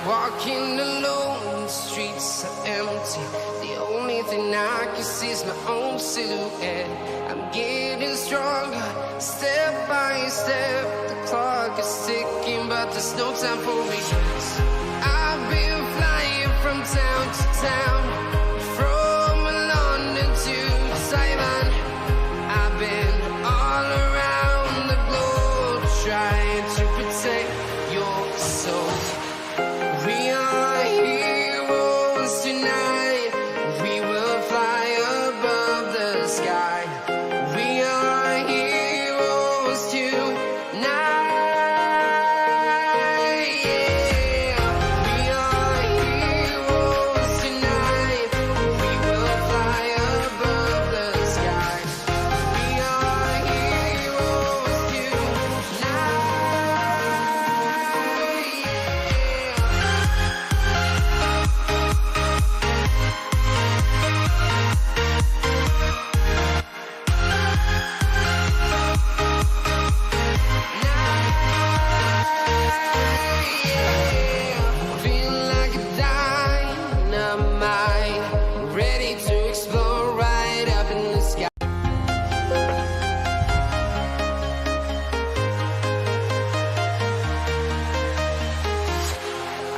Walking alone, the streets are empty. The only thing I can see is my own silhouette. I'm getting stronger, step by step. The clock is ticking, but there's no time for me. I've been flying from town to town, from London to Taiwan. I've been all around the globe trying to protect your soul. We are heroes tonight. We will fly above the sky. We are heroes tonight. Yeah. We are heroes tonight. We will fly above the sky. We are heroes tonight. Feel like a dynamite, ready to explode right up in the sky.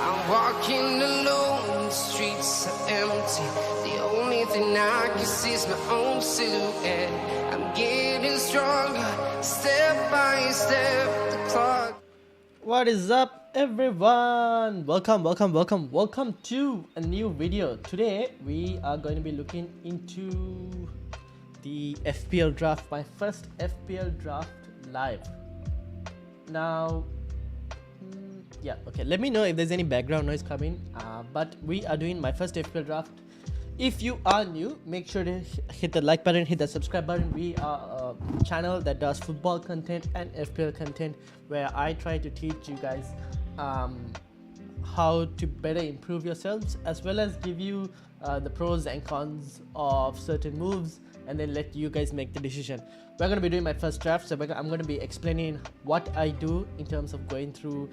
I'm walking alone, the streets are empty. The only thing I can see is my own silhouette. I'm getting stronger, step by step. The clock. What is up, everyone? Welcome to a new video. Today we are going to be looking into the FPL draft, my first FPL draft live. Now yeah, okay, let me know if there's any background noise coming, but we are doing my first FPL draft. If you are new, make sure to hit the like button, hit the subscribe button. We are a channel that does football content and FPL content, where I try to teach you guys how to better improve yourselves, as well as give you the pros and cons of certain moves, and then let you guys make the decision. We're going to be doing my first draft, so I'm going to be explaining what I do in terms of going through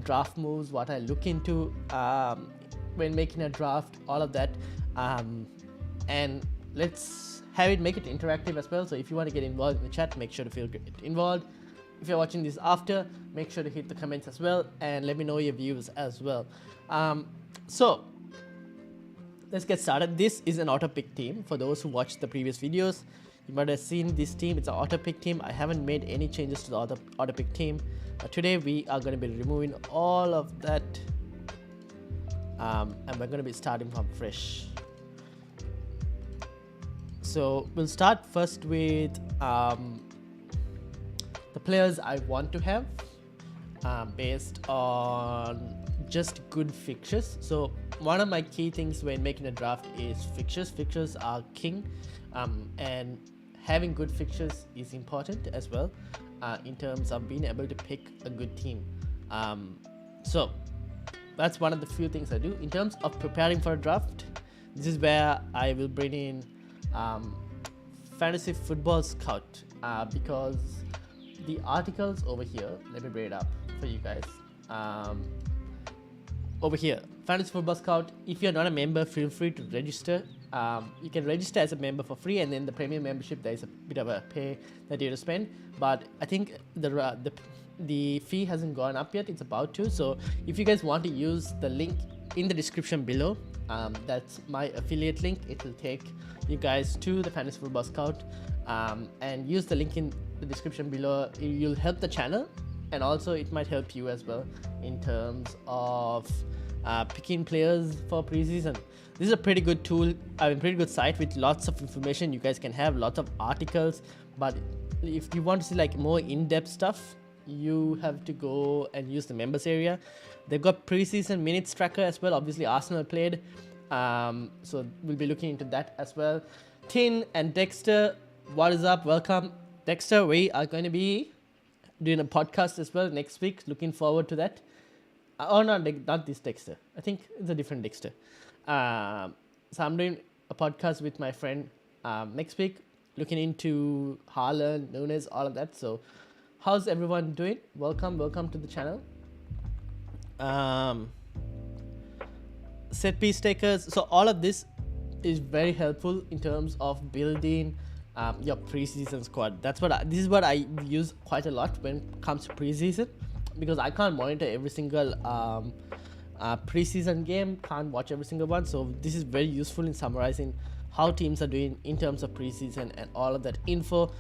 draft moves, what I look into when making a draft, all of that. And let's make it interactive as well. So if you want to get involved in the chat, make sure to feel involved. If you're watching this after, make sure to hit the comments as well, and let me know your views as well. So let's get started. This is an auto pick team. For those who watched the previous videos, you might have seen this team. It's an auto pick team. I haven't made any changes to the auto pick team. Today we are going to be removing all of that, and we're going to be starting from fresh. So we'll start first with the players I want to have, based on just good fixtures. So one of my key things when making a draft is fixtures. Fixtures are king, and having good fixtures is important as well, in terms of being able to pick a good team. So that's one of the few things I do in terms of preparing for a draft. This is where I will bring in Fantasy Football Scout, because the articles over here, let me bring it up for you guys. Over here, Fantasy Football Scout, if you're not a member, feel free to register. You can register as a member for free, and then the premium membership, there is a bit of a pay that you have to spend, but I think the fee hasn't gone up yet. It's about to. So if you guys want to use the link in the description below, that's my affiliate link. It will take you guys to the Fantasy Football Scout, and use the link in the description below. You'll help the channel, and also it might help you as well in terms of picking players for preseason. This is a pretty good tool, pretty good site with lots of information. You guys can have lots of articles, but if you want to see like more in-depth stuff, you have to go and use the members area. They've got preseason minutes tracker as well. Obviously Arsenal played, so we'll be looking into that as well. Tin and Dexter, what is up? Welcome. Dexter, we are going to be doing a podcast as well next week. Looking forward to that. Oh no, not this Dexter. I think it's a different Dexter. So I'm doing a podcast with my friend next week, looking into Haaland, Nunes, all of that. So how's everyone doing? Welcome to the channel. set piece takers. So all of this is very helpful in terms of building your preseason squad. This is what I use quite a lot when it comes to preseason, because I can't monitor every single preseason game, can't watch every single one. So this is very useful in summarizing how teams are doing in terms of preseason and all of that info.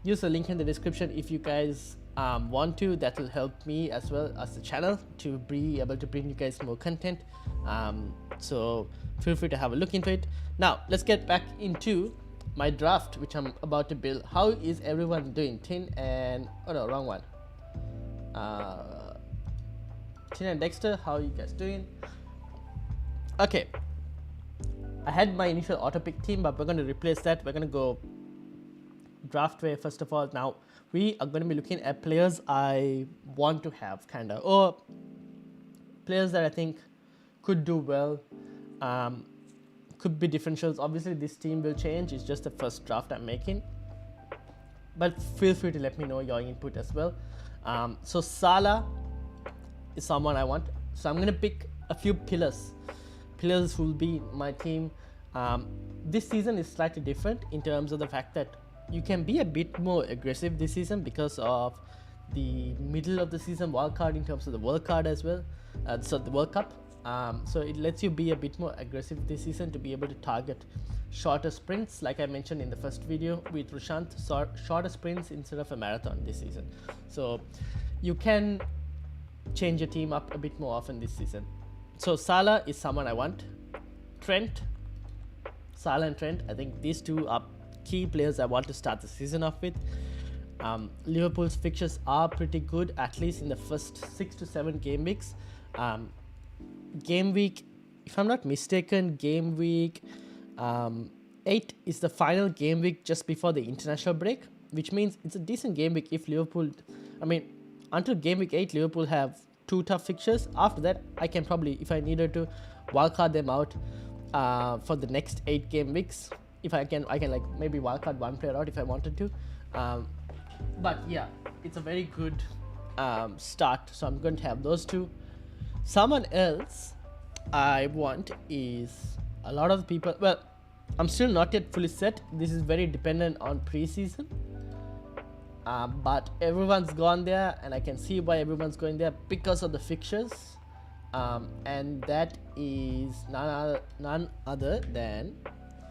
Use the link in the description if you guys want to. That will help me as well as the channel to be able to bring you guys more content. So feel free to have a look into it. Now let's get back into my draft, which I'm about to build. How is everyone doing? Tin and wrong one. Tin and Dexter, how are you guys doing? Okay, I had my initial auto pick team, but we're going to replace that. We're going to go draft way first of all. Now we are going to be looking at players I want to have, kind of, or players that I think could do well, could be differentials. Obviously this team will change, it's just the first draft I'm making, but feel free to let me know your input as well. So Salah is someone I want, so I'm going to pick a few pillars who will be my team. This season is slightly different in terms of the fact that you can be a bit more aggressive this season because of the middle of the season wildcard in terms of the World Card as well, so the World Cup. So it lets you be a bit more aggressive this season to be able to target shorter sprints, like I mentioned in the first video with Rushant, shorter sprints instead of a marathon this season. So you can change your team up a bit more often this season. So Salah is someone I want. Trent, Salah and Trent, I think these two are key players I want to start the season off with. Liverpool's fixtures are pretty good, at least in the first 6 to 7 game weeks. Game week, if I'm not mistaken, game week 8 is the final game week just before the international break, which means it's a decent game week if Liverpool, until game week 8, Liverpool have 2 tough fixtures. After that, I can probably, if I needed to, wildcard them out for the next 8 game weeks. If I can like maybe wildcard one player out if I wanted to. But yeah, it's a very good start. So I'm going to have those two. Someone else I want is a lot of people. Well, I'm still not yet fully set. This is very dependent on preseason. But everyone's gone there, and I can see why everyone's going there because of the fixtures. And that is none other than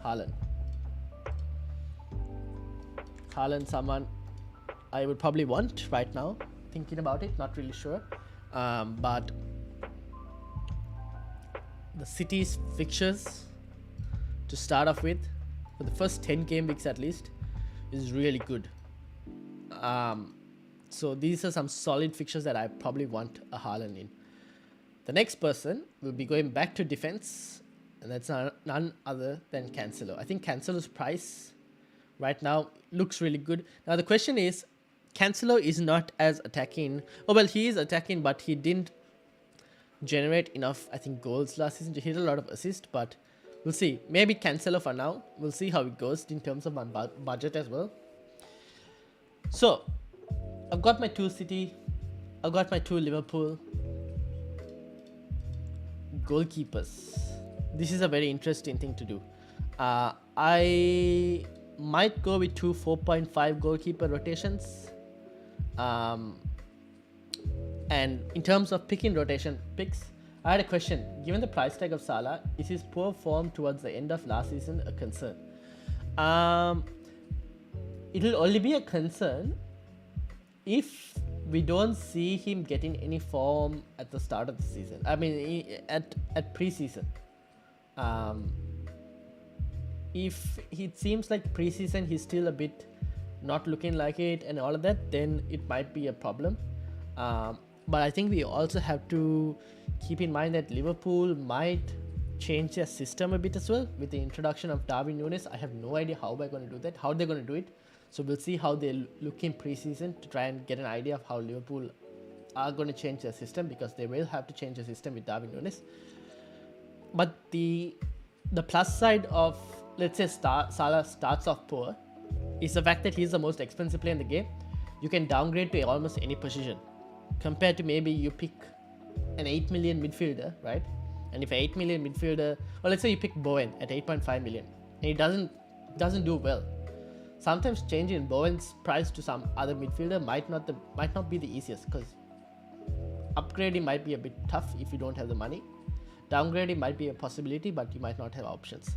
Haaland. Haaland, someone I would probably want right now. Thinking about it, not really sure. But the City's fixtures, to start off with, for the first 10 game weeks at least, is really good. So these are some solid fixtures that I probably want a Haaland in. The next person will be going back to defense, and that's none other than Cancelo. I think Cancelo's price right now looks really good. Now the question is, Cancelo is not as attacking. Oh well, he is attacking, but he didn't generate enough, I think, goals last season to hit a lot of assists. But we'll see. Maybe Cancelo for now. We'll see how it goes in terms of my budget as well. So I've got my 2 City, I've got my 2 Liverpool. Goalkeepers. This is a very interesting thing to do. I might go with 2 4.5 goalkeeper rotations. And in terms of picking rotation picks, I had a question. Given the price tag of Salah, is his poor form towards the end of last season a concern? It will only be a concern if we don't see him getting any form at the start of the season. I mean, at preseason. If it seems like preseason he's still a bit not looking like it and all of that, then it might be a problem. But I think we also have to keep in mind that Liverpool might change their system a bit as well with the introduction of Darwin Núñez. I have no idea how we're going to do that, how they're going to do it. So we'll see how they look in preseason to try and get an idea of how Liverpool are going to change their system, because they will have to change the system with Darwin Núñez. But the plus side of, let's say, Salah starts off poor is the fact that he's the most expensive player in the game. You can downgrade to almost any position, compared to maybe you pick an 8 million midfielder, right? And if an 8 million midfielder, or let's say you pick Bowen at 8.5 million, and he doesn't do well, sometimes changing Bowen's price to some other midfielder might not be the easiest, because upgrading might be a bit tough if you don't have the money. Downgrading might be a possibility, but you might not have options.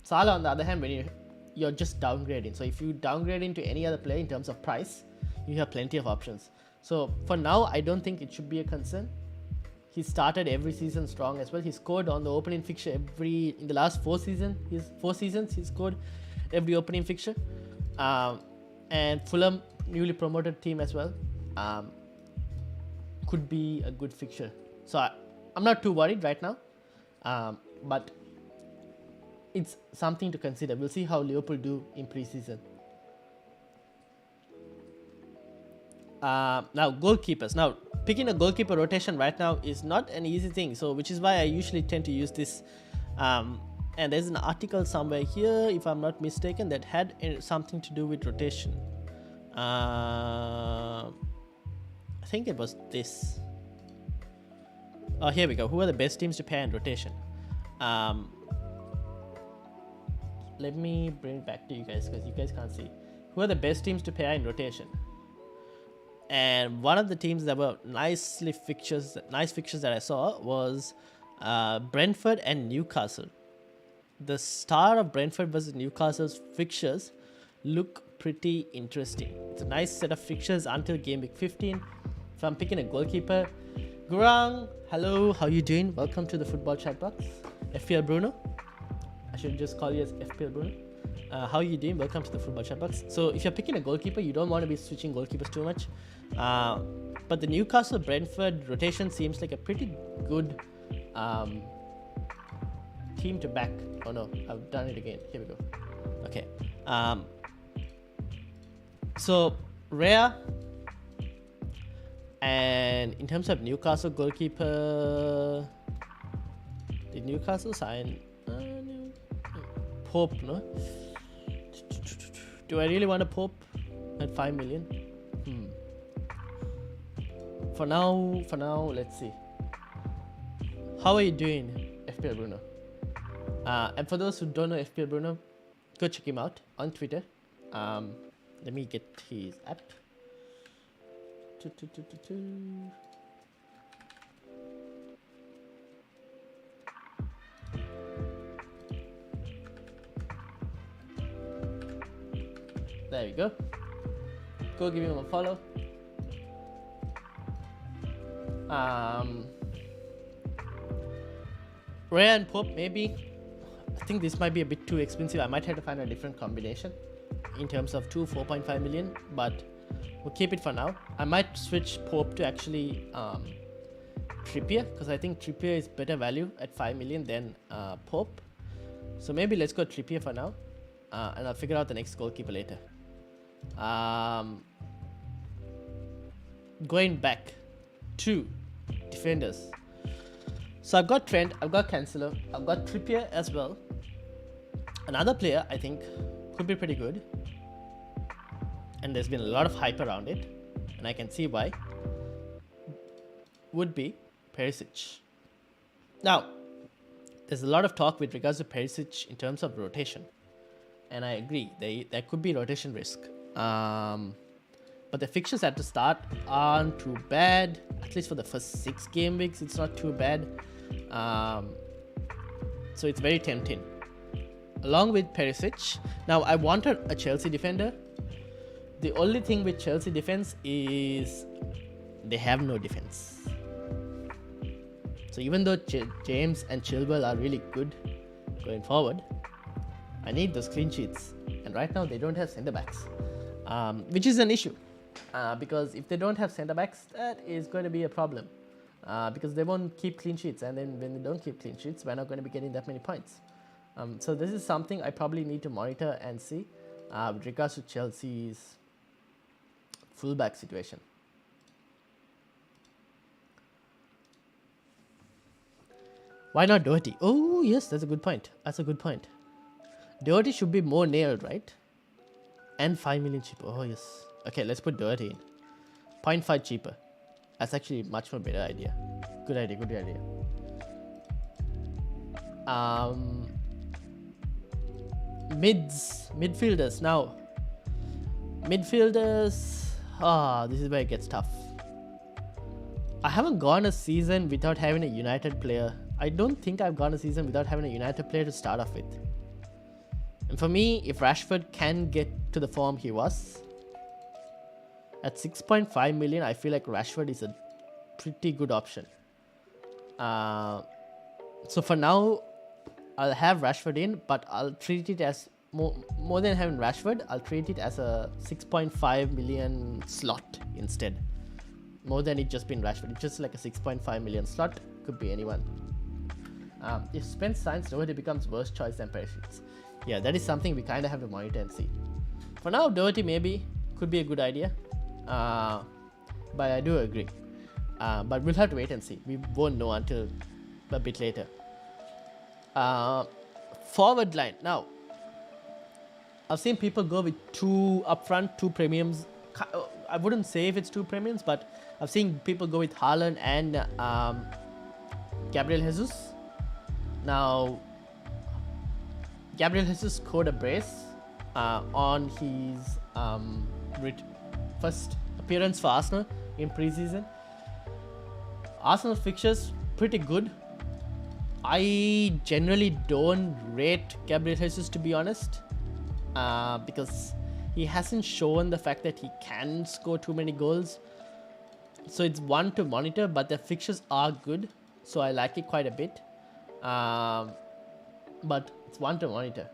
Salah, on the other hand, when you're just downgrading. So if you downgrade into any other player in terms of price, you have plenty of options. So for now, I don't think it should be a concern. He started every season strong as well. He scored on the opening fixture in the last 4 seasons. He scored every opening fixture. And Fulham, newly promoted team as well, could be a good fixture. So I'm not too worried right now, but it's something to consider. We'll see how Liverpool do in pre-season. Now, goalkeepers. Now, picking a goalkeeper rotation right now is not an easy thing. So, which is why I usually tend to use this. And there's an article somewhere here, if I'm not mistaken, that had something to do with rotation. I think it was this. Oh, here we go. Who are the best teams to pair in rotation? Let me bring it back to you guys, because you guys can't see. Who are the best teams to pair in rotation? And one of the teams that were nice fixtures that I saw was Brentford and Newcastle. The start of Brentford versus Newcastle's fixtures look pretty interesting. It's a nice set of fixtures until game week 15. If I'm picking a goalkeeper, Gurang, hello, how you doing? Welcome to the Football Chatbox. FPL Bruno. I should just call you as FPL Bruno. How are you doing? Welcome to the Football Chatbox. So if you're picking a goalkeeper, you don't want to be switching goalkeepers too much. But the Newcastle-Brentford rotation seems like a pretty good team to back. Oh no, I've done it again. Here we go. Okay. So Rare, and in terms of Newcastle goalkeeper, did Newcastle sign Pope? No. Do I really want a Pope at 5 million? For now, let's see. How are you doing, FPL Bruno? And for those who don't know FPL Bruno, go check him out on Twitter. Let me get his app. There we go. Go give him a follow. Rare and Pope, maybe. I think this might be a bit too expensive. I might have to find a different combination in terms of 4.5 million, but we'll keep it for now. I might switch Pope to actually Trippier, because I think Trippier is better value at 5 million than Pope. So maybe let's go Trippier for now, and I'll figure out the next goalkeeper later. Going back to defenders. So I've got Trent, I've got Cancelo, I've got Trippier as well. Another player I think could be pretty good, and there's been a lot of hype around it, and I can see why, would be Perisic. Now, there's a lot of talk with regards to Perisic in terms of rotation, and I agree, there could be rotation risk. But the fixtures at the start aren't too bad. At least for the first 6 game weeks, it's not too bad. So it's very tempting. Along with Perisic. Now, I wanted a Chelsea defender. The only thing with Chelsea defense is they have no defense. So even though James and Chilwell are really good going forward, I need those clean sheets. And right now, they don't have centre-backs. Which is an issue, because if they don't have centre backs, that is going to be a problem, because they won't keep clean sheets, and then when they don't keep clean sheets, we're not going to be getting that many points. So this is something I probably need to monitor and see with regards to Chelsea's fullback situation. Why not Doherty? Oh yes, that's a good point. Doherty should be more nailed, right? And 5 million cheaper. Oh yes. Okay, let's put Doherty in. 0.5 cheaper. That's actually much more better idea. Good idea. Um, midfielders now. Midfielders. This is where it gets tough. I haven't gone a season without having a United player. I don't think I've gone a season without having a United player to start off with. And for me, if Rashford can get to the form he was, at 6.5 million, I feel like Rashford is a pretty good option. So for now, I'll have Rashford in, but I'll treat it as more than having Rashford, I'll treat it as a 6.5 million slot instead. More than it just being Rashford. It's just like a 6.5 million slot. Could be anyone. If Spence signs, Doherty becomes worse choice than Perisic. Yeah, that is something we kind of have to monitor and see. For now, Doherty maybe could be a good idea. But I do agree. But we'll have to wait and see. We won't know until a bit later. Forward line. Now, I've seen people go with two up front, two premiums. I wouldn't say if it's two premiums, but I've seen people go with Haaland and Gabriel Jesus. Now, Gabriel Jesus scored a brace on his first appearance for Arsenal in pre-season. Arsenal fixtures pretty good. I generally don't rate Gabriel Jesus, to be honest, because he hasn't shown the fact that he can score too many goals. So it's one to monitor, but the fixtures are good, so I like it quite a bit. But it's one to monitor.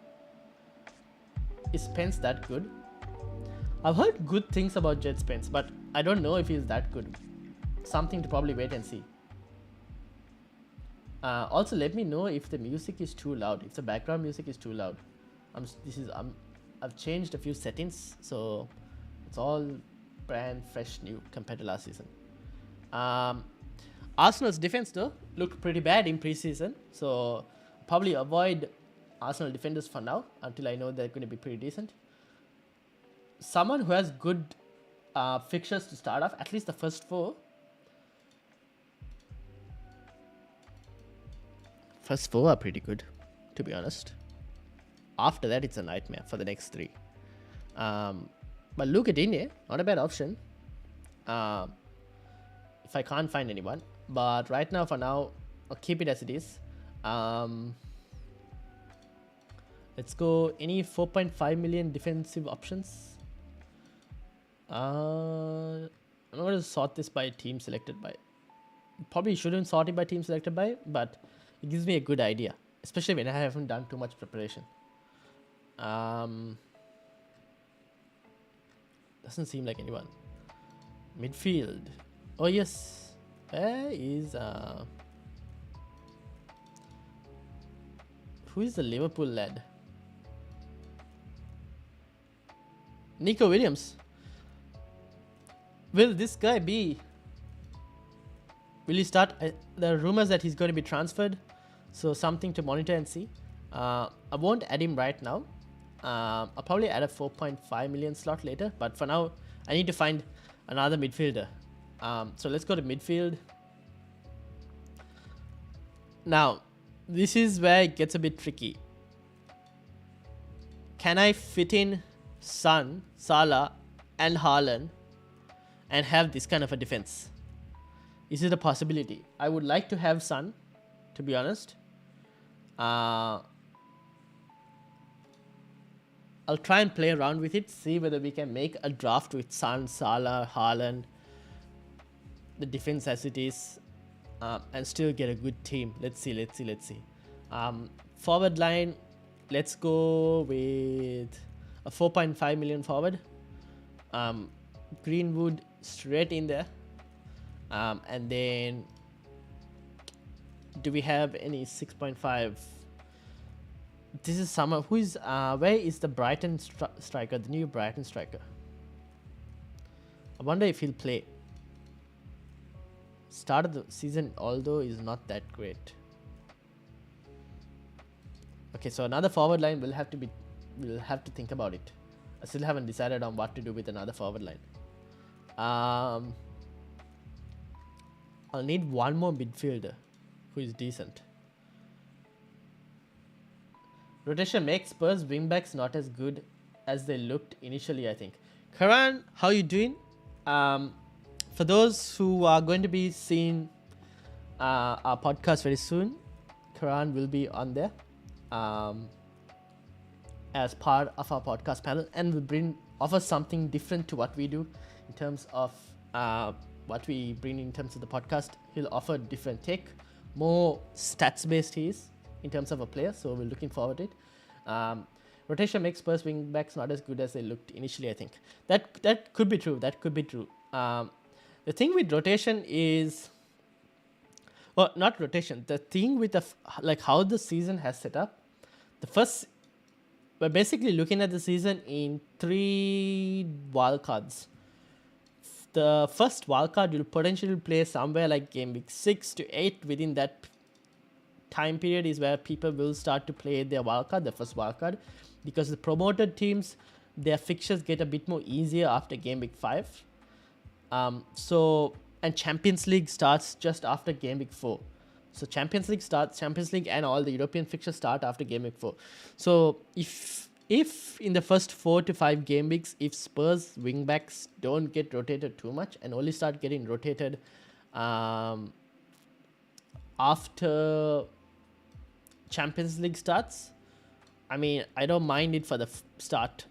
Is Spence that good? I've heard good things about Jed Spence, but I don't know if he's that good. Something to probably wait and see. Also, let me know if the music is too loud. If the background music is too loud. I've changed a few settings, so it's all brand fresh new compared to last season. Arsenal's defense though looked pretty bad in preseason, so probably avoid Arsenal defenders for now until I know they're going to be pretty decent. Someone who has good fixtures to start off, at least the first four. First four are pretty good, to be honest. After that, it's a nightmare for the next three. But look at India, not a bad option. If I can't find anyone. But right now, for now, I'll keep it as it is. Let's go any 4.5 million defensive options. I'm going to sort this by team selected by. Probably shouldn't sort it by team selected by, but it gives me a good idea, especially when I haven't done too much preparation. Doesn't seem like anyone. Midfield. Oh yes, there is who is the Liverpool lad? Nico Williams. Will this guy be? Will he start? There are rumors that he's going to be transferred, so something to monitor and see. I won't add him right now. I'll probably add a 4.5 million slot later, but for now, I need to find another midfielder. So let's go to midfield. Now, this is where it gets a bit tricky. Can I fit in Son, Salah, and Haaland and have this kind of a defense? Is it a possibility? I would like to have Son, to be honest. I'll try and play around with it, see whether we can make a draft with Son, Salah, Haaland, the defense as it is, and still get a good team. Let's see. Forward line, let's go with a 4.5 million forward. Greenwood straight in there. And then, do we have any 6.5? This is someone who is, where is the Brighton striker, the new Brighton striker? I wonder if he'll play. Start of the season, although, is not that great. Okay, so another forward line we'll have to think about it. I still haven't decided on what to do with another forward line. I'll need one more midfielder who is decent. Rotation makes Spurs wingbacks not as good as they looked initially, I think. Karan, how you doing? For those who are going to be seeing our podcast very soon, Karan will be on there as part of our podcast panel, and will offer something different to what we do in terms of what we bring in terms of the podcast. He'll offer different take, more stats based he is in terms of a player, so we're looking forward to it. Rotation makes Spurs wing backs not as good as they looked initially, I think. That could be true. That could be true. The thing with rotation is, well, not rotation. The thing with like how the season has set up, we're basically looking at the season in 3 wildcards. The first wildcard will potentially play somewhere like game week 6 to 8. Within that time period is where people will start to play their wildcard, the first wildcard, because the promoted teams, their fixtures get a bit more easier after game week 5. And Champions League starts just after game week 4. So Champions League and all the European fixtures start after game week 4. So if in the first 4 to 5 game weeks, if Spurs wingbacks don't get rotated too much and only start getting rotated after Champions League starts, I mean, I don't mind it for the start,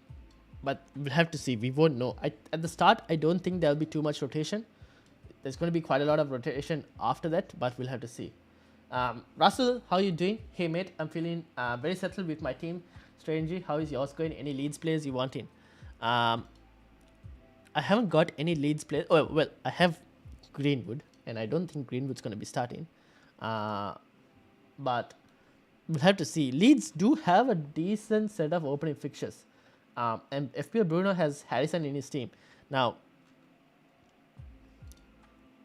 but we'll have to see. We won't know. At the start, I don't think there'll be too much rotation. There's going to be quite a lot of rotation after that, but we'll have to see. Russell, how you doing? Hey mate, I'm feeling very settled with my team. Strangely, how is yours going? Any Leeds players you want in? I haven't got any Leeds players. Oh, well, I have Greenwood, and I don't think Greenwood's going to be starting. But we'll have to see. Leeds do have a decent set of opening fixtures. And FPL Bruno has Harrison in his team. Now,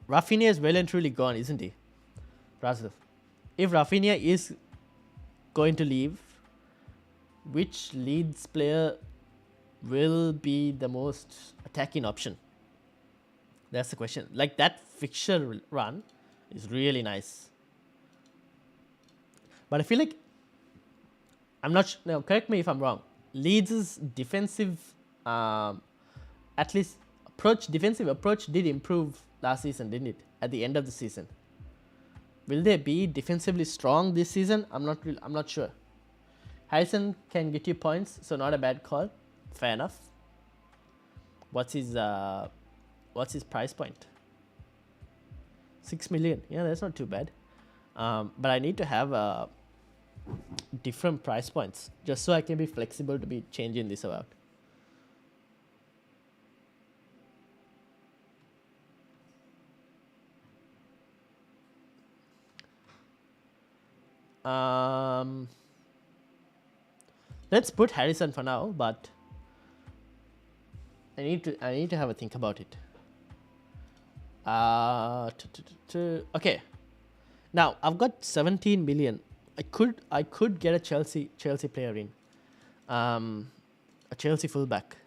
Rafinha is well and truly gone, isn't he? Russell, if Rafinha is going to leave, which Leeds player will be the most attacking option? That's the question. Like, that fixture run is really nice. But I feel like, I'm not now, correct me if I'm wrong, Leeds' defensive defensive approach did improve last season, didn't it? At the end of the season. Will they be defensively strong this season? I'm not sure. Harrison can get you points, so not a bad call. Fair enough. What's his price point? 6 million. Yeah, that's not too bad. But I need to have different price points just so I can be flexible to be changing this about. Let's put Harrison for now, but I need to have a think about it. Okay. Now I've got 17 million. I could get a Chelsea player in, a Chelsea fullback.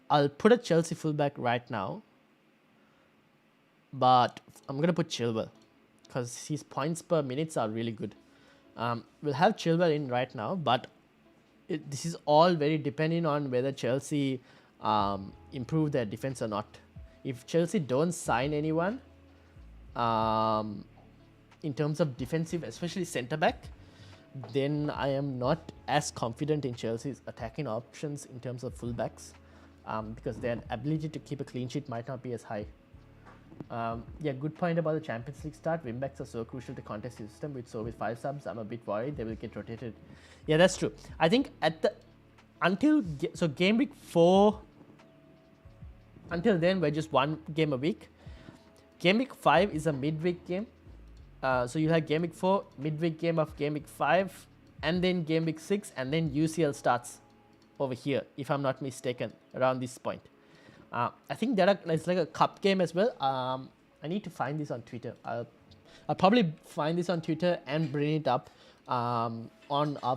I'll put a Chelsea fullback right now, but I'm gonna put Chilwell because his points per minutes are really good. We'll have Chilwell in right now, but this is all very dependent on whether Chelsea improve their defense or not. If Chelsea don't sign anyone, in terms of defensive, especially centre back, then I am not as confident in Chelsea's attacking options in terms of fullbacks, because their ability to keep a clean sheet might not be as high. Yeah, good point about the Champions League start. Wingbacks are so crucial to contest system. With 5 subs, I'm a bit worried they will get rotated. Yeah, that's true. I think game week 4, until then we're just 1 game a week. Game week 5 is a midweek game. So you have game week 4, midweek game of game week 5, and then game week 6, and then UCL starts over here, if I'm not mistaken, around this point. I think it's like a cup game as well. I need to find this on Twitter. I'll probably find this on Twitter and bring it up on our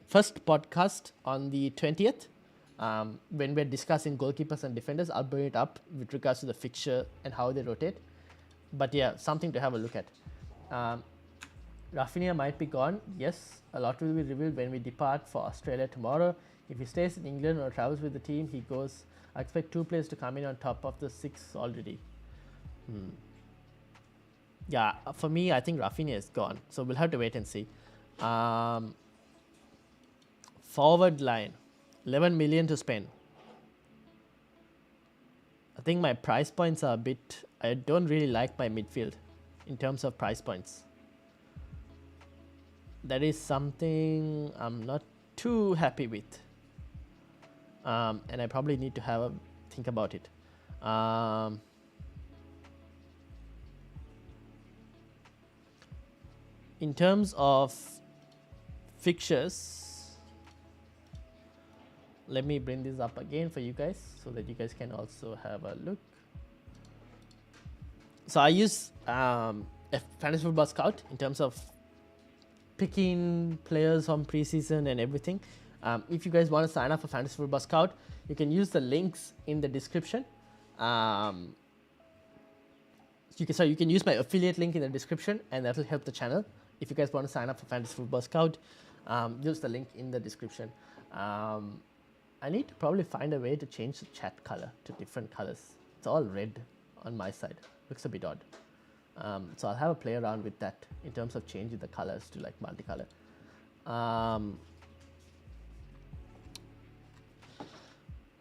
first podcast on the 20th. When we're discussing goalkeepers and defenders, I'll bring it up with regards to the fixture and how they rotate. But yeah, something to have a look at. Rafinha might be gone. Yes, a lot will be revealed when we depart for Australia tomorrow. If he stays in England or travels with the team, he goes. I expect 2 players to come in on top of the 6 already. Yeah, for me, I think Rafinha is gone. So we'll have to wait and see. Forward line, 11 million to spend. I think my price points are a bit. I don't really like my midfield in terms of price points. That is something I'm not too happy with. And I probably need to have a think about it. In terms of fixtures, let me bring this up again for you guys so that you guys can also have a look. So I use Fantasy Football Scout in terms of picking players from preseason and everything. If you guys want to sign up for Fantasy Football Scout, you can use the links in the description. You can use my affiliate link in the description, and that will help the channel. If you guys want to sign up for Fantasy Football Scout, use the link in the description. I need to probably find a way to change the chat color to different colors. It's all red on my side. Looks a bit odd. So I'll have a play around with that in terms of changing the colors to like multicolor.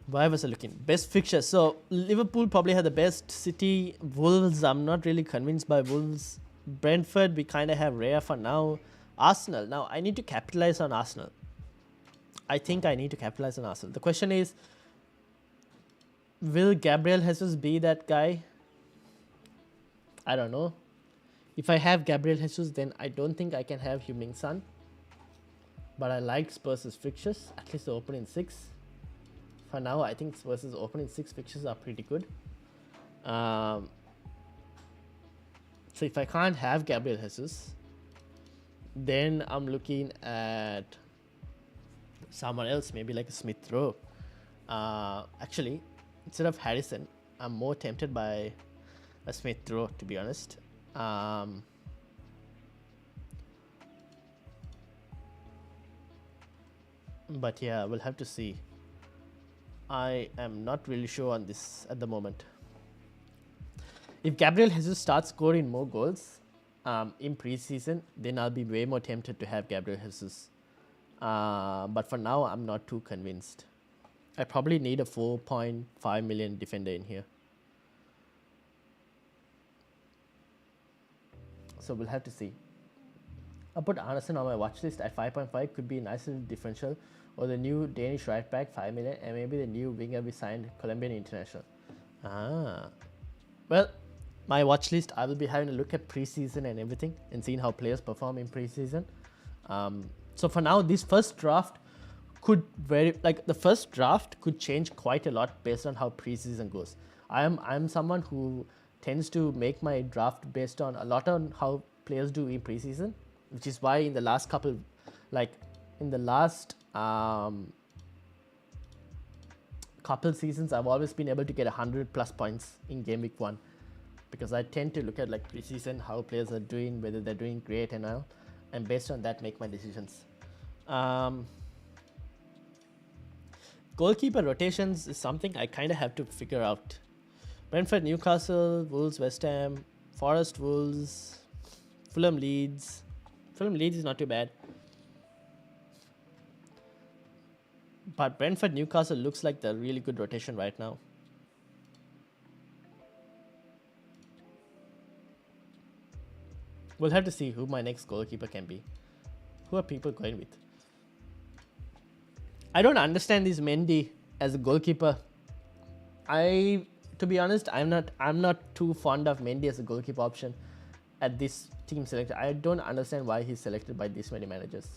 Why was I looking? Best fixtures. So Liverpool probably had the best. City, Wolves, I'm not really convinced by Wolves. Brentford, we kind of have rare for now. Arsenal. Now I need to capitalize on Arsenal. I think I need to capitalize on Arsenal. The question is, will Gabriel Jesus be that guy? I don't know. If I have Gabriel Jesus, then I don't think I can have Heung-min Son. But I like Spurs' fixtures, at least the opening 6. For now, I think Spurs' opening 6 fixtures are pretty good. So if I can't have Gabriel Jesus, then I'm looking at someone else, maybe like a Smith Rowe. Actually, instead of Harrison, I'm more tempted by a Smith Rowe, to be honest. But yeah, we'll have to see. I am not really sure on this at the moment. If Gabriel Jesus starts scoring more goals in preseason, then I'll be way more tempted to have Gabriel Jesus. But for now, I'm not too convinced. I probably need a 4.5 million defender in here. So we'll have to see. I'll put Anderson on my watch list at 5.5. Could be a nice little differential. Or the new Danish right back, 5 million. And maybe the new winger we signed, Colombian international. Well, my watch list, I will be having a look at preseason and everything and seeing how players perform in preseason. So for now, this first draft could the first draft could change quite a lot based on how preseason goes. I'm someone who tends to make my draft based on a lot on how players do in preseason, which is why in the last couple, couple seasons, I've always been able to get 100 plus points in game week 1, because I tend to look at like preseason, how players are doing, whether they're doing great and all, and based on that make my decisions. Goalkeeper rotations is something I kind of have to figure out. Brentford, Newcastle, Wolves, West Ham, Forest, Wolves, Fulham, Leeds. Fulham, Leeds is not too bad. But Brentford, Newcastle looks like the really good rotation right now. We'll have to see who my next goalkeeper can be. Who are people going with? I don't understand this Mendy as a goalkeeper. To be honest, I'm not too fond of Mendy as a goalkeeper option at this team selection. I don't understand why he's selected by this many managers.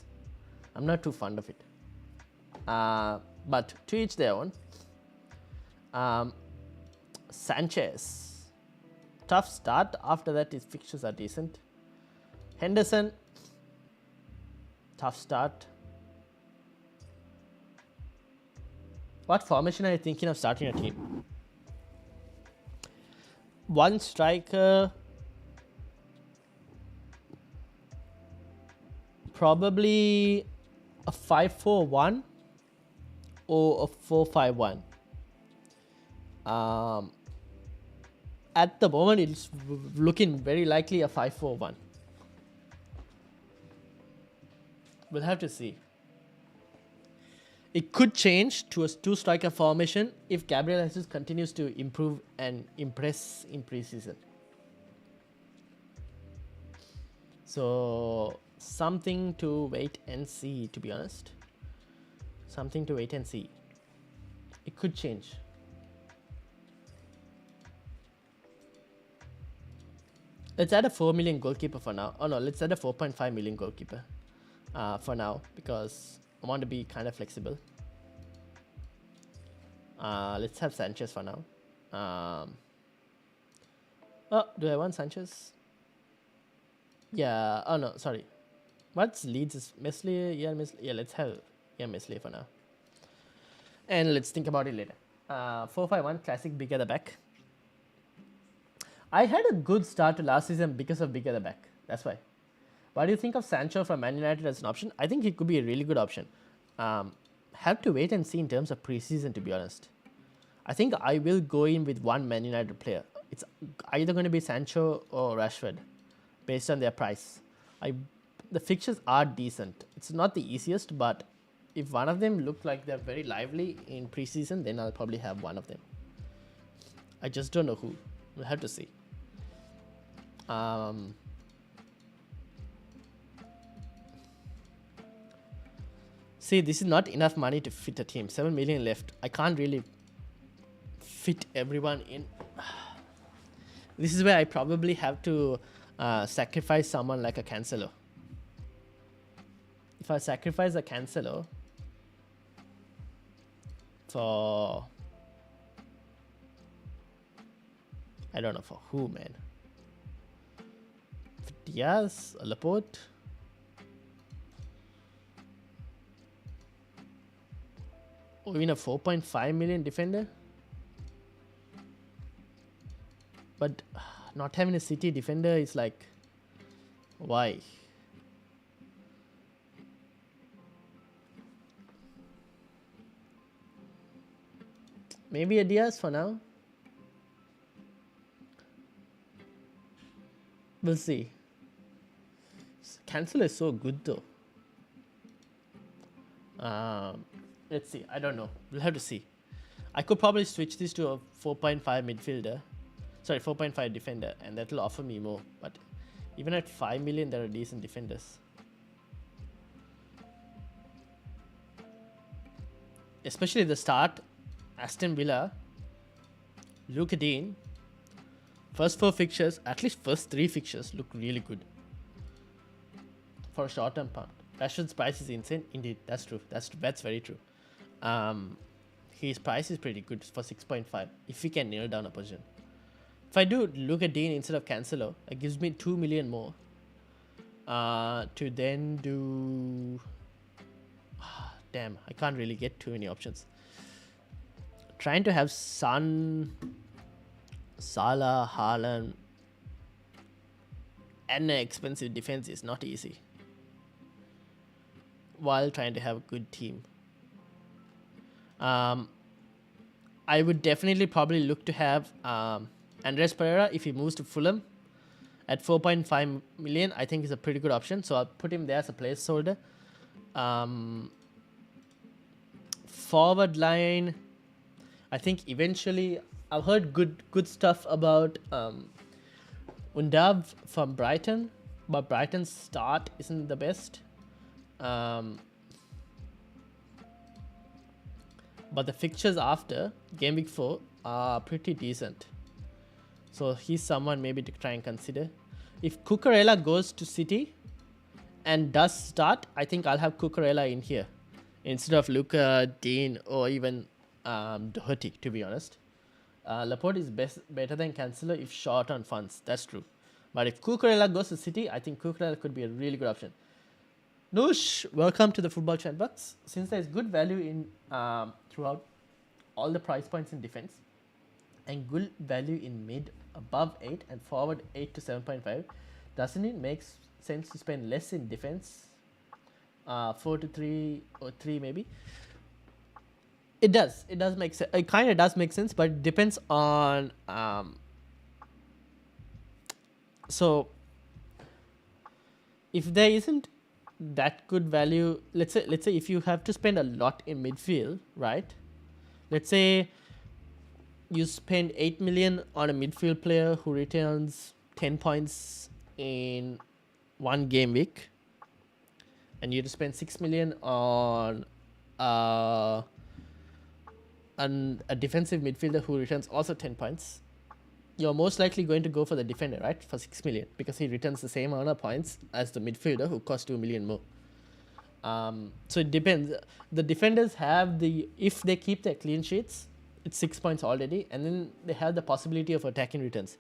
I'm not too fond of it. But to each their own. Sanchez. Tough start. After that, his fixtures are decent. Henderson. Tough start. What formation are you thinking of starting your team? One striker. Probably a 5-4-1 or a 4-5-1. At the moment, it's looking very likely a 5-4-1. We'll have to see. It could change to a two-striker formation if Gabriel Jesus continues to improve and impress in preseason. So something to wait and see, to be honest. Something to wait and see. It could change. Let's add a 4 million goalkeeper for now. Oh no, let's add a 4.5 million goalkeeper for now because I want to be kind of flexible. Let's have Sanchez for now. Oh, do I want Sanchez? Yeah. Oh no, sorry. What's Leeds is Meslier? Yeah, Meslier. Yeah, let's have Meslier for now. And let's think about it later. 4-5-1 classic big at the back. I had a good start to last season because of big at the back. That's why. What do you think of Sancho from Man United as an option? I think he could be a really good option. Have to wait and see in terms of preseason, to be honest. I think I will go in with one Man United player. It's either going to be Sancho or Rashford, based on their price. The fixtures are decent. It's not the easiest, but if one of them look like they're very lively in preseason, then I'll probably have one of them. I just don't know who. We'll have to see. See, this is not enough money to fit a team. 7 million left. I can't really fit everyone in. This is where I probably have to sacrifice someone like a Cancelo. If I sacrifice a Cancelo for... I don't know for who, man. For Diaz, Laporte. Or even a 4.5 million defender. But not having a City defender is like, why? Maybe a Diaz for now. We'll see. Cancel is so good though. Let's see. I don't know. We'll have to see. I could probably switch this to a 4.5 midfielder. Sorry, 4.5 defender, and that will offer me more. But even at 5 million, there are decent defenders. Especially the start, Aston Villa, Luke Dean. First 4 fixtures, at least first 3 fixtures look really good. For a short-term punt. Rashford's price is insane. Indeed, that's true. That's very true. His price is pretty good for 6.5 if we can nail down a position. If I do look at Dean instead of Cancelo, it gives me 2 million more to then do... damn, I can't really get too many options. Trying to have Son, Salah, Haaland, and an expensive defense is not easy, while trying to have a good team. I would definitely probably look to have Andres Pereira if he moves to Fulham at 4.5 million. I think is a pretty good option, so I'll put him there as a placeholder. Forward line, I think eventually I've heard good stuff about Undav from Brighton, but Brighton's start isn't the best. But the fixtures after game week 4 are pretty decent. So he's someone maybe to try and consider. If Cucurella goes to City and does start, I think I'll have Cucurella in here instead of Luca, Dean, or even Doherty, to be honest. Laporte is better than Cancelo if short on funds. That's true. But if Cucurella goes to City, I think Cucurella could be a really good option. Noosh, welcome to the Football Chatbox. Since there's good value in throughout all the price points in defense and good value in mid above 8 and forward 8 to 7.5, doesn't it make sense to spend less in defense 4-3 or 3 maybe. It does. It does make sense. It kind of does make sense, but it depends on. So if there isn't that good value, let's say if you have to spend a lot in midfield, right? Let's say you spend 8 million on a midfield player who returns 10 points in one game week, and you have to spend 6 million on uh, a defensive midfielder who returns also 10 points. You're most likely going to go for the defender, right? For 6 million, because he returns the same amount of points as the midfielder who costs 2 million more. So it depends. The defenders have if they keep their clean sheets, it's 6 points already, and then they have the possibility of attacking returns.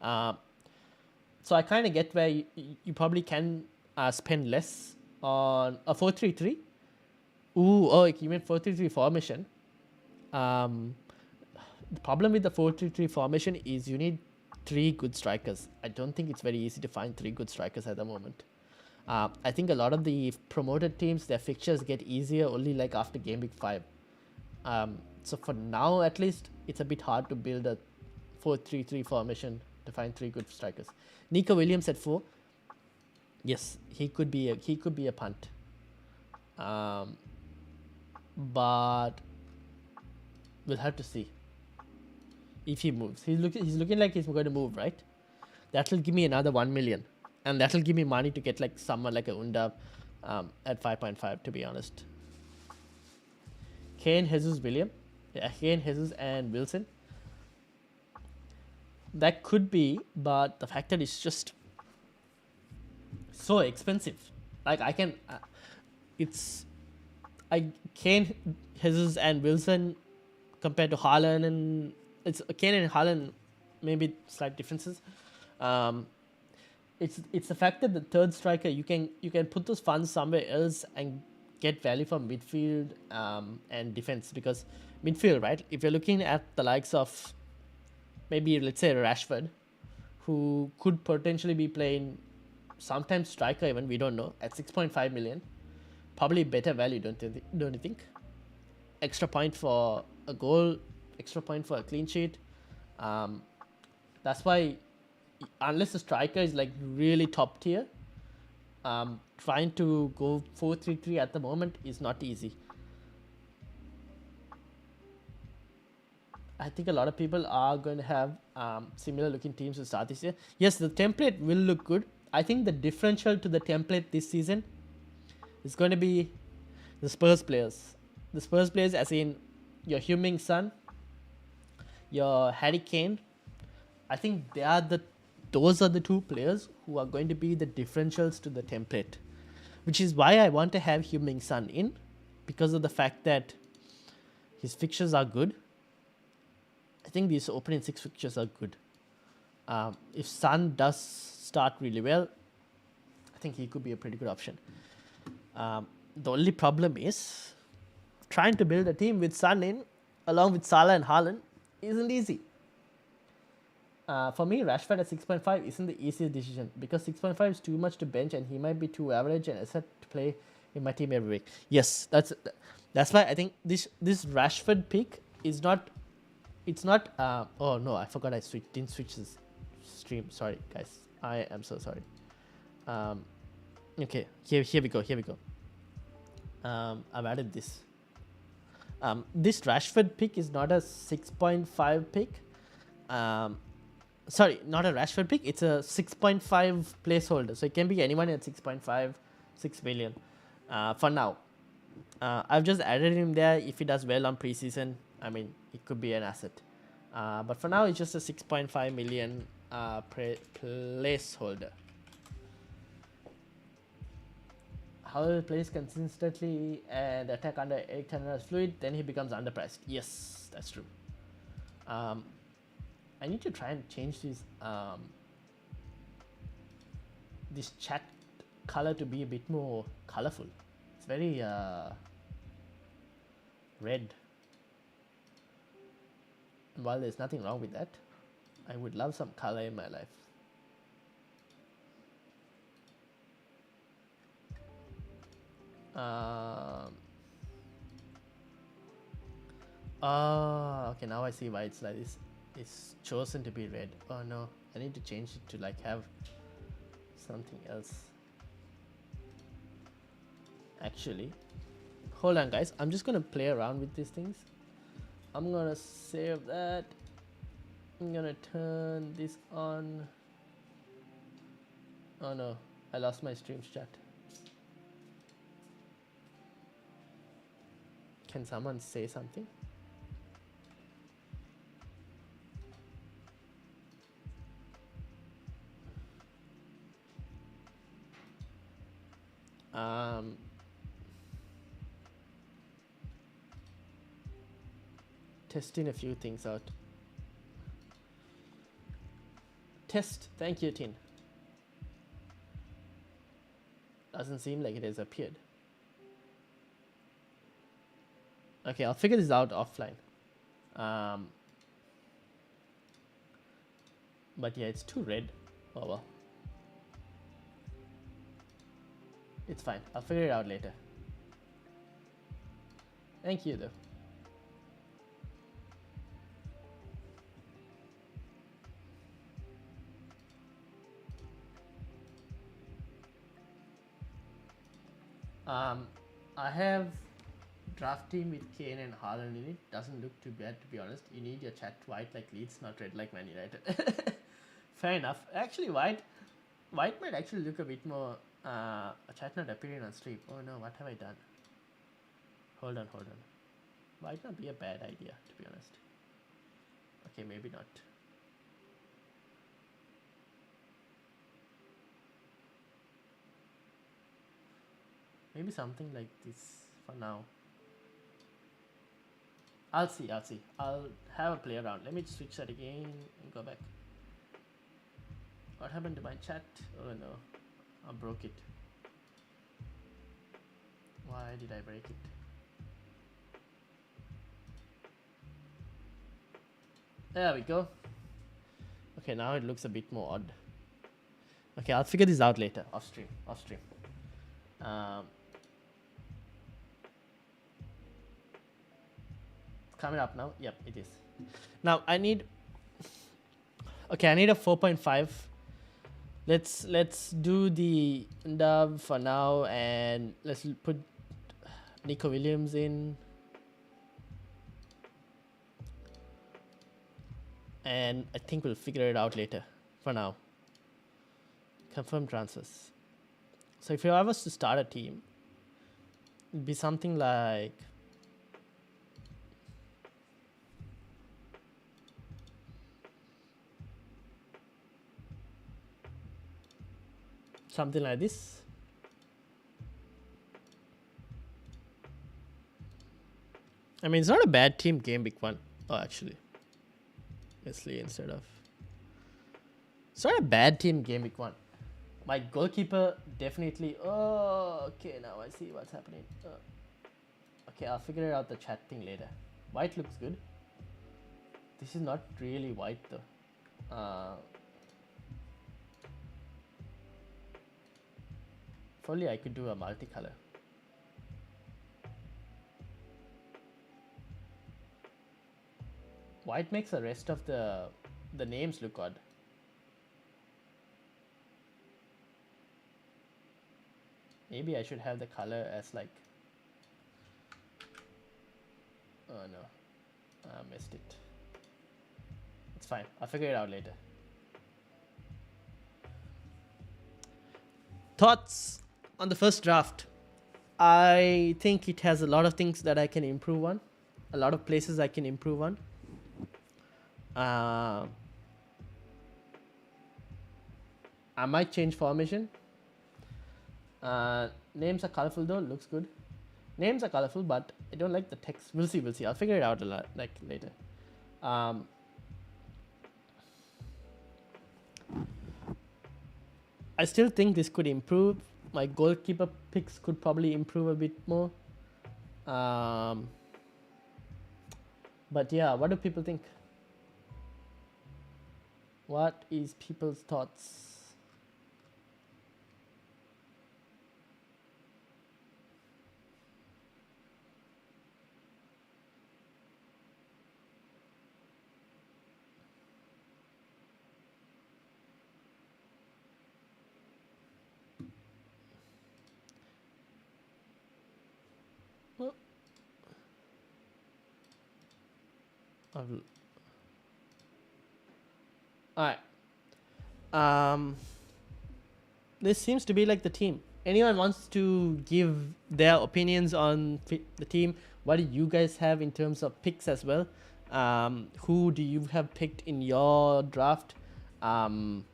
So I kind of get where you probably can spend less on a 4-3-3. You meant 4-3-3 formation. The problem with the 4-3-3 formation is you need 3 good strikers. I don't think it's very easy to find 3 good strikers at the moment. I think a lot of the promoted teams, their fixtures get easier only like after game week 5. So for now, at least, it's a bit hard to build a 4-3-3 formation to find 3 good strikers. Nico Williams at 4. Yes, he could be a punt. But we'll have to see if he moves. He's looking like he's going to move, right? That'll give me another 1 million, and that'll give me money to get like someone like a Unda at 5.5, to be honest. Kane, Jesus, and Wilson. That could be, but the fact that it's just so expensive. Like Kane, Jesus, and Wilson compared to Haaland, and it's Kane and Haaland, maybe slight differences. It's the fact that the third striker, you can put those funds somewhere else and get value from midfield and defense, because midfield, right? If you're looking at the likes of maybe, let's say, Rashford, who could potentially be playing sometimes striker even, we don't know, at 6.5 million, probably better value, don't you think? Extra point for a goal, extra point for a clean sheet. That's why, unless the striker is like really top tier, trying to go 4-3-3 at the moment is not easy. I think a lot of people are going to have similar looking teams to start this year. Yes, the template will look good. I think the differential to the template this season is going to be the Spurs players. The Spurs players, as in your Heung-min Son, your Harry Kane. I think those are the 2 players who are going to be the differentials to the template, which is why I want to have Heung-min Son in, because of the fact that his fixtures are good. I think these opening 6 fixtures are good. If Son does start really well, I think he could be a pretty good option. The only problem is trying to build a team with Son in, along with Salah and Haaland, isn't easy. For me, Rashford at 6.5 isn't the easiest decision, because 6.5 is too much to bench, and he might be too average and asset to play in my team every week. Yes, that's why I think this Rashford pick is not. It's not. Oh no, I forgot didn't switch this stream. Sorry, guys. I am so sorry. Okay, here we go. I've added this. This Rashford pick is not a 6.5 pick. Sorry, not a Rashford pick. It's a 6.5 placeholder. So it can be anyone at 6.5, 6 million for now. I've just added him there. If he does well on preseason, I mean, it could be an asset. But for now, it's just a 6.5 million placeholder. However, plays consistently and attack under 800 fluid, then he becomes underpriced. Yes, that's true. I need to try and change this chat color to be a bit more colorful. It's very red. And while there's nothing wrong with that, I would love some color in my life. Oh, okay, now I see why it's like this. It's chosen to be red. Oh no, I need to change it to like have something else. Actually, hold on guys, I'm just gonna play around with these things. I'm gonna save that. I'm gonna turn this on. Oh no, I lost my streams chat. Can someone say something? Testing a few things out. Test. Thank you, Tin. Doesn't seem like it has appeared. Okay, I'll figure this out offline. But yeah, it's too red. Oh well. It's fine. I'll figure it out later. Thank you though. I have draft team with Kane and Haaland in it. Doesn't look too bad to be honest. You need your chat white like Leeds, not red like Man United. Fair enough. Actually, white might actually look a bit more. Chat not appearing on stream. Oh no, what have I done? Hold on. Might not be a bad idea to be honest. Okay, maybe not. Maybe something like this for now. I'll see. I'll have a play around. Let me switch that again and go back. What happened to my chat? Oh no, I broke it. Why did I break it? There we go. Okay, now it looks a bit more odd. Okay, I'll figure this out later, off stream. Coming up now. Yep, it is. Now I need a 4.5. Let's do the dub for now, and let's put Nico Williams in, and I think we'll figure it out later. For now, confirm transfers. So if I was to start a team, it'd be something like this. I mean, it's not a bad team game week 1. Oh, actually, Wesley instead of. It's not a bad team game week 1. My goalkeeper definitely. Oh, okay. Now I see what's happening. Okay, I'll figure out the chat thing later. White looks good. This is not really white though. Probably I could do a multicolor. White makes the rest of the names look odd. Maybe I should have the color as like. Oh no, I missed it. It's fine. I'll figure it out later. Thoughts on the first draft? I think it has a lot of things that I can improve on. A lot of places I can improve on. I might change formation. Names are colorful though. Looks good. Names are colorful, but I don't like the text. We'll see. I'll figure it out a lot like later. I still think this could improve. My goalkeeper picks could probably improve a bit more. But yeah, what do people think? What is people's thoughts? Alright. This seems to be like the team. Anyone wants to give their opinions on the team? What do you guys have in terms of picks as well? Who do you have picked in your draft? Any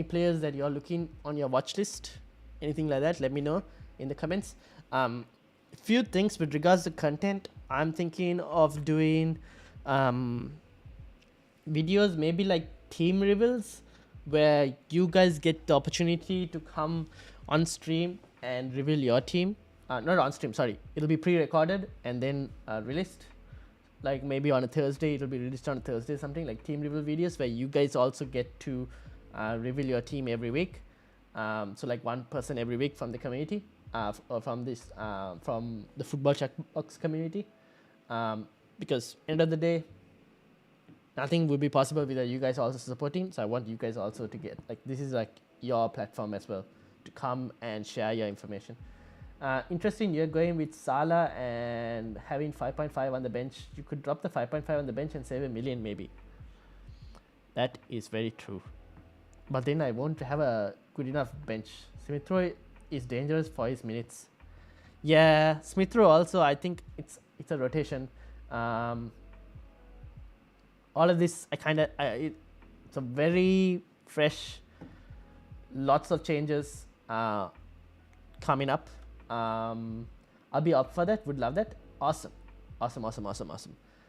players that you're looking on your watch list? Anything like that? Let me know in the comments. Few things with regards to content. I'm thinking of doing videos, maybe like team reveals, where you guys get the opportunity to come on stream and reveal your team. Not on stream, sorry. It'll be pre-recorded and then released. Like maybe on a Thursday, it'll be released on a Thursday, something like team reveal videos where you guys also get to reveal your team every week. So like one person every week from the community, or from the football Chatbox community. Because end of the day, nothing would be possible without you guys also supporting. So I want you guys also to get, like, this is like your platform as well to come and share your information. Interesting, you're going with Salah and having 5.5 on the bench. You could drop the 5.5 on the bench and save $1 million maybe. That is very true. But then I won't have a good enough bench. Smith-Rowe is dangerous for his minutes. Yeah, Smith-Rowe also, I think it's a rotation. All of this, it's a very fresh, lots of changes coming up. I'll be up for that, would love that. Awesome.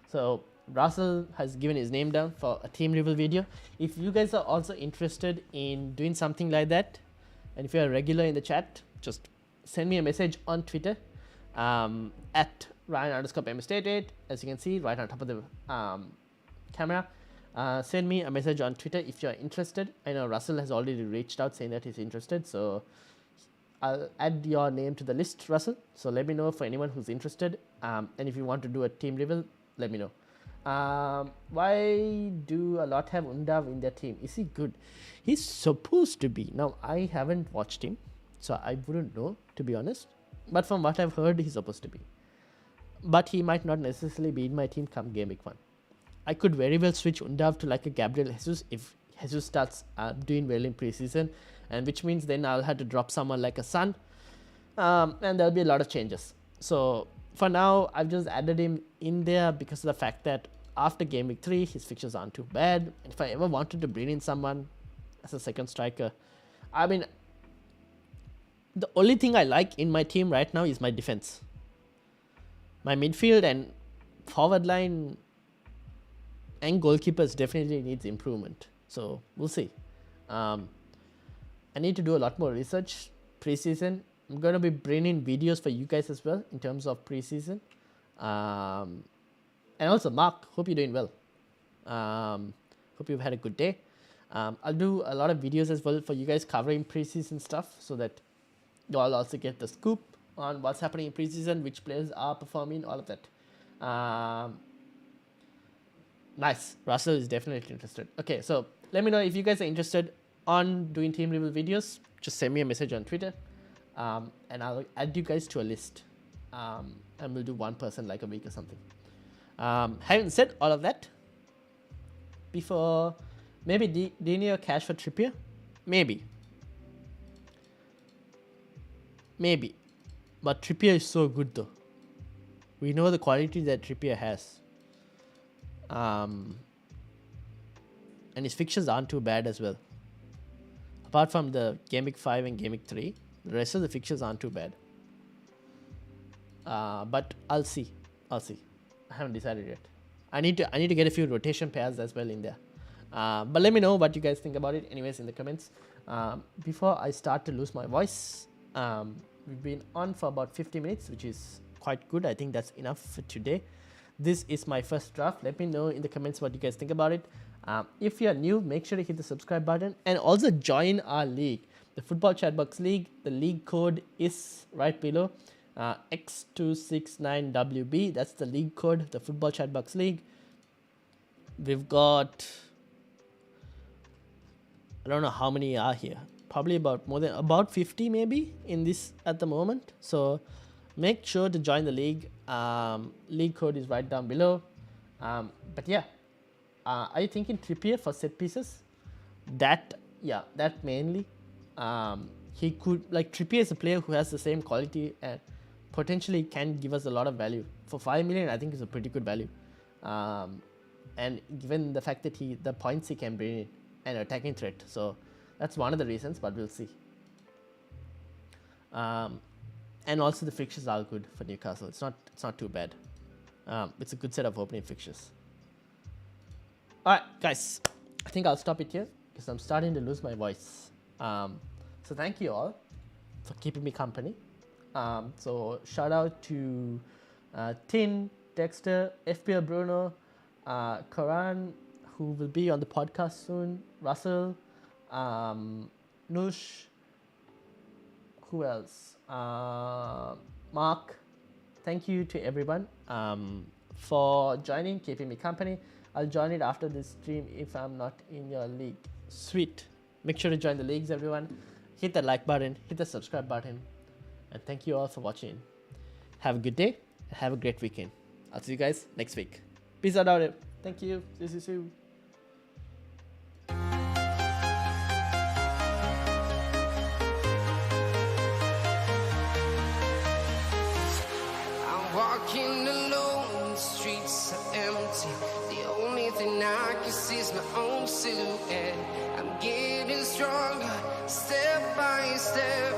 So Russell has given his name down for a team reveal video. If you guys are also interested in doing something like that, and if you're a regular in the chat, just send me a message on Twitter at Ryan_M88, as you can see right on top of the camera. Send me a message on Twitter if you're interested. I know Russell has already reached out saying that he's interested, so I'll add your name to the list, Russell. So let me know for anyone who's interested. And if you want to do a team reveal, let me know. Why do a lot have Undav in their team? Is he good? He's supposed to be. Now, I haven't watched him, so I wouldn't know, to be honest. But from what I've heard, he's supposed to be. But he might not necessarily be in my team come game week 1. I could very well switch Undav to like a Gabriel Jesus if Jesus starts doing well in preseason, and which means then I'll have to drop someone like a Son, and there'll be a lot of changes. So for now, I've just added him in there because of the fact that after game week 3, his fixtures aren't too bad. And if I ever wanted to bring in someone as a second striker, I mean, the only thing I like in my team right now is my defense. My midfield and forward line and goalkeepers definitely needs improvement. So we'll see. I need to do a lot more research preseason. I'm going to be bringing videos for you guys as well in terms of preseason. And also, Mark, hope you're doing well. Hope you've had a good day. I'll do a lot of videos as well for you guys covering preseason stuff so that you all also get the scoop on what's happening in preseason, which players are performing, all of that. Nice. Russell is definitely interested. Okay, so let me know if you guys are interested on doing team reveal videos. Just send me a message on Twitter, and I'll add you guys to a list, and we'll do one person like a week or something. Having said all of that, before maybe do you need a cash for Trippier? Maybe, but Trippier is so good though. We know the quality that Trippier has. And his fixtures aren't too bad as well. Apart from the game week 5 and game week 3, the rest of the fixtures aren't too bad. But I'll see. I haven't decided yet. I need to get a few rotation pairs as well in there. But let me know what you guys think about it anyways in the comments. Before I start to lose my voice, we've been on for about 50 minutes, which is quite good. I think that's enough for today. This is my first draft. Let me know in the comments what you guys think about it. If you're new, make sure to hit the subscribe button and also join our league, the Football Chatbox League. The league code is right below, X269WB. That's the league code, the Football Chatbox League. We've got, I don't know how many are here. Probably about 50 maybe in this at the moment. So make sure to join the league. League code is right down below. But yeah, are you thinking Trippier for set pieces? That mainly. He could, like, Trippier is a player who has the same quality and potentially can give us a lot of value. For 5 million, I think is a pretty good value. And given the fact that the points he can bring in and attacking threat, so that's one of the reasons. But we'll see. And also the fixtures are good for Newcastle. It's not too bad. It's a good set of opening fixtures. All right, guys, I think I'll stop it here because I'm starting to lose my voice. So thank you all for keeping me company. So shout out to Tin, Dexter, FPL Bruno, Karan, who will be on the podcast soon, Russell, Nush, who else? Mark. Thank you to everyone for joining, keeping me company. I'll join it after this stream if I'm not in your league. Sweet. Make sure to join the leagues, everyone. Hit the like button, hit the subscribe button. And thank you all for watching. Have a good day and have a great weekend. I'll see you guys next week. Peace out. Thank you. See you soon. Walking alone, the streets are empty. The only thing I can see is my own silhouette. I'm getting stronger, step by step.